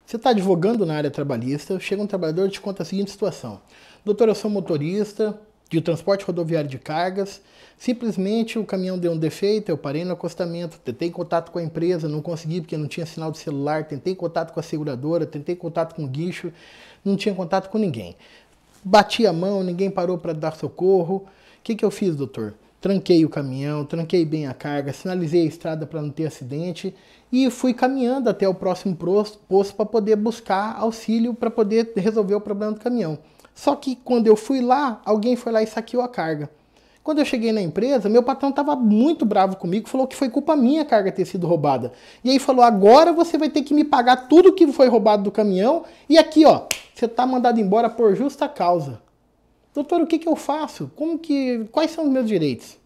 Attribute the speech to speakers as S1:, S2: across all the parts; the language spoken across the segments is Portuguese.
S1: Você está advogando na área trabalhista, chega um trabalhador e te conta a seguinte situação. Doutor, eu sou motorista de transporte rodoviário de cargas, simplesmente o caminhão deu um defeito, eu parei no acostamento, tentei contato com a empresa, não consegui porque não tinha sinal de celular, tentei contato com a seguradora, tentei contato com o guincho, não tinha contato com ninguém. Bati a mão, ninguém parou para dar socorro. O que eu fiz, doutor? Tranquei o caminhão, tranquei bem a carga, sinalizei a estrada para não ter acidente e fui caminhando até o próximo posto para poder buscar auxílio para poder resolver o problema do caminhão. Só que quando eu fui lá, alguém foi lá e saqueou a carga. Quando eu cheguei na empresa, meu patrão estava muito bravo comigo, falou que foi culpa minha a carga ter sido roubada. E aí falou, agora você vai ter que me pagar tudo que foi roubado do caminhão e aqui, ó, você está mandado embora por justa causa. Doutor, o que eu faço? Quais são os meus direitos?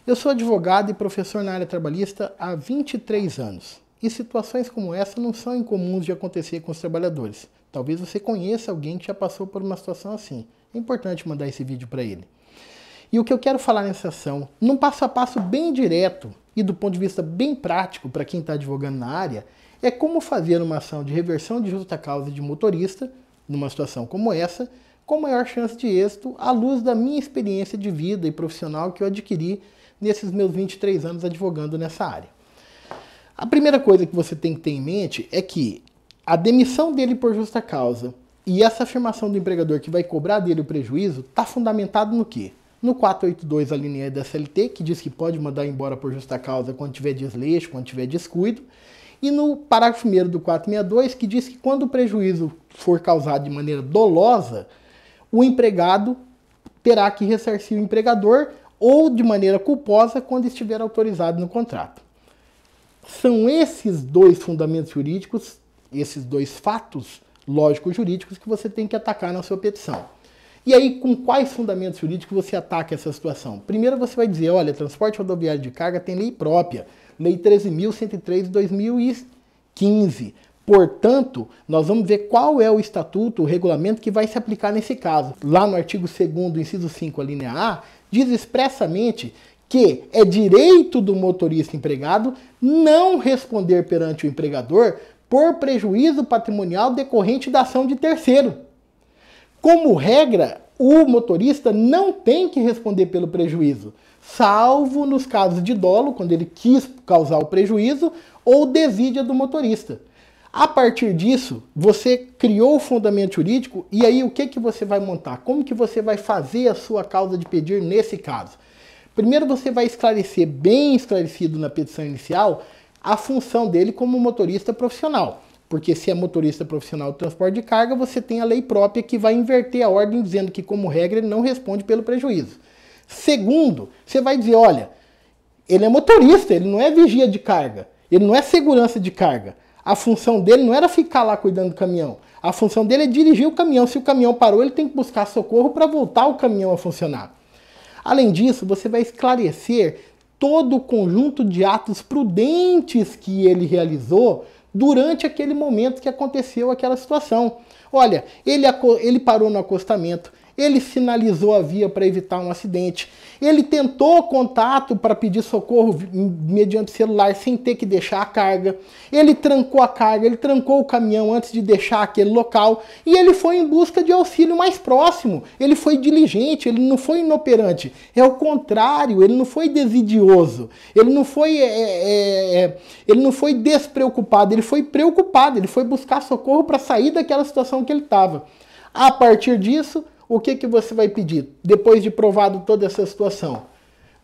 S1: Eu sou advogado e professor na área trabalhista há 23 anos. E situações como essa não são incomuns de acontecer com os trabalhadores. Talvez você conheça alguém que já passou por uma situação assim. É importante mandar esse vídeo para ele. E o que eu quero falar nessa ação, num passo a passo bem direto e do ponto de vista bem prático para quem está advogando na área, é como fazer uma ação de reversão de justa causa de motorista, numa situação como essa, com maior chance de êxito à luz da minha experiência de vida e profissional que eu adquiri nesses meus 23 anos advogando nessa área. A primeira coisa que você tem que ter em mente é que a demissão dele por justa causa e essa afirmação do empregador que vai cobrar dele o prejuízo está fundamentado no quê? No 482, a linha E da CLT, que diz que pode mandar embora por justa causa quando tiver desleixo, quando tiver descuido, e no parágrafo 1º do 462, que diz que quando o prejuízo for causado de maneira dolosa, o empregado terá que ressarcir o empregador ou de maneira culposa quando estiver autorizado no contrato. São esses dois fundamentos jurídicos, esses dois fatos lógicos jurídicos que você tem que atacar na sua petição. E aí, com quais fundamentos jurídicos você ataca essa situação? Primeiro você vai dizer, olha, transporte rodoviário de carga tem lei própria, Lei 13.103 de 2015. Portanto, nós vamos ver qual é o estatuto, o regulamento que vai se aplicar nesse caso. Lá no artigo 2º, inciso 5, a linha A, diz expressamente que é direito do motorista empregado não responder perante o empregador por prejuízo patrimonial decorrente da ação de terceiro. Como regra, o motorista não tem que responder pelo prejuízo, salvo nos casos de dolo, quando ele quis causar o prejuízo, ou desídia do motorista. A partir disso, você criou o fundamento jurídico e aí o que você vai montar? Como que você vai fazer a sua causa de pedir nesse caso? Primeiro você vai esclarecer, bem esclarecido na petição inicial, a função dele como motorista profissional. Porque se é motorista profissional de transporte de carga, você tem a lei própria que vai inverter a ordem dizendo que, como regra, ele não responde pelo prejuízo. Segundo, você vai dizer, olha, ele é motorista, ele não é vigia de carga, ele não é segurança de carga. A função dele não era ficar lá cuidando do caminhão. A função dele é dirigir o caminhão. Se o caminhão parou, ele tem que buscar socorro para voltar o caminhão a funcionar. Além disso, você vai esclarecer todo o conjunto de atos prudentes que ele realizou durante aquele momento que aconteceu aquela situação. Olha, ele parou no acostamento, ele sinalizou a via para evitar um acidente, ele tentou contato para pedir socorro mediante celular sem ter que deixar a carga, ele trancou a carga, ele trancou o caminhão antes de deixar aquele local e ele foi em busca de auxílio mais próximo, ele foi diligente, ele não foi inoperante, é o contrário, ele não foi desidioso, ele não foi despreocupado, ele foi preocupado, ele foi buscar socorro para sair daquela situação que ele estava. A partir disso, o que você vai pedir? Depois de provado toda essa situação,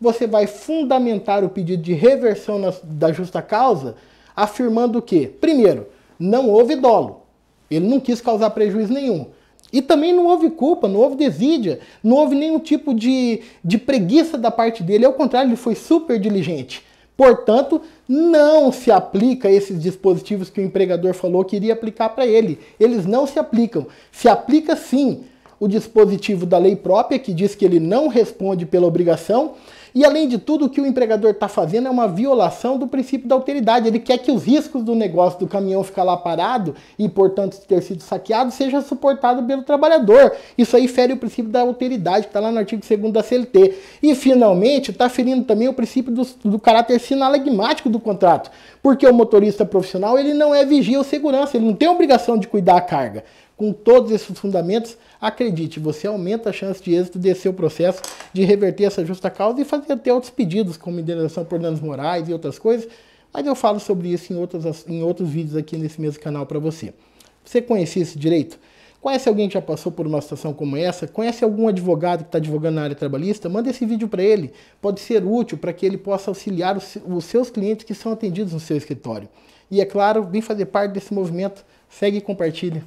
S1: você vai fundamentar o pedido de reversão da justa causa, afirmando que, primeiro, não houve dolo, ele não quis causar prejuízo nenhum. E também não houve culpa, não houve desídia, não houve nenhum tipo de preguiça da parte dele, ao contrário, ele foi super diligente. Portanto, não se aplica esses dispositivos que o empregador falou que iria aplicar para ele. Eles não se aplicam. Se aplica sim o dispositivo da lei própria, que diz que ele não responde pela obrigação, E além de tudo, o que o empregador está fazendo é uma violação do princípio da alteridade. Ele quer que os riscos do negócio do caminhão ficar lá parado e, portanto, ter sido saqueado, seja suportado pelo trabalhador. Isso aí fere o princípio da alteridade, que está lá no artigo 2º da CLT. E, finalmente, está ferindo também o princípio do caráter sinalagmático do contrato. Porque o motorista profissional, ele não é vigia ou segurança, ele não tem obrigação de cuidar da carga. Com todos esses fundamentos, acredite, você aumenta a chance de êxito desse seu processo, de reverter essa justa causa e fazer até outros pedidos, como indenização por danos morais e outras coisas, mas eu falo sobre isso em outros vídeos aqui nesse mesmo canal para você. Você conhecia esse direito? Conhece alguém que já passou por uma situação como essa? Conhece algum advogado que está advogando na área trabalhista? Manda esse vídeo para ele, pode ser útil para que ele possa auxiliar os seus clientes que são atendidos no seu escritório. E é claro, vem fazer parte desse movimento, segue e compartilha.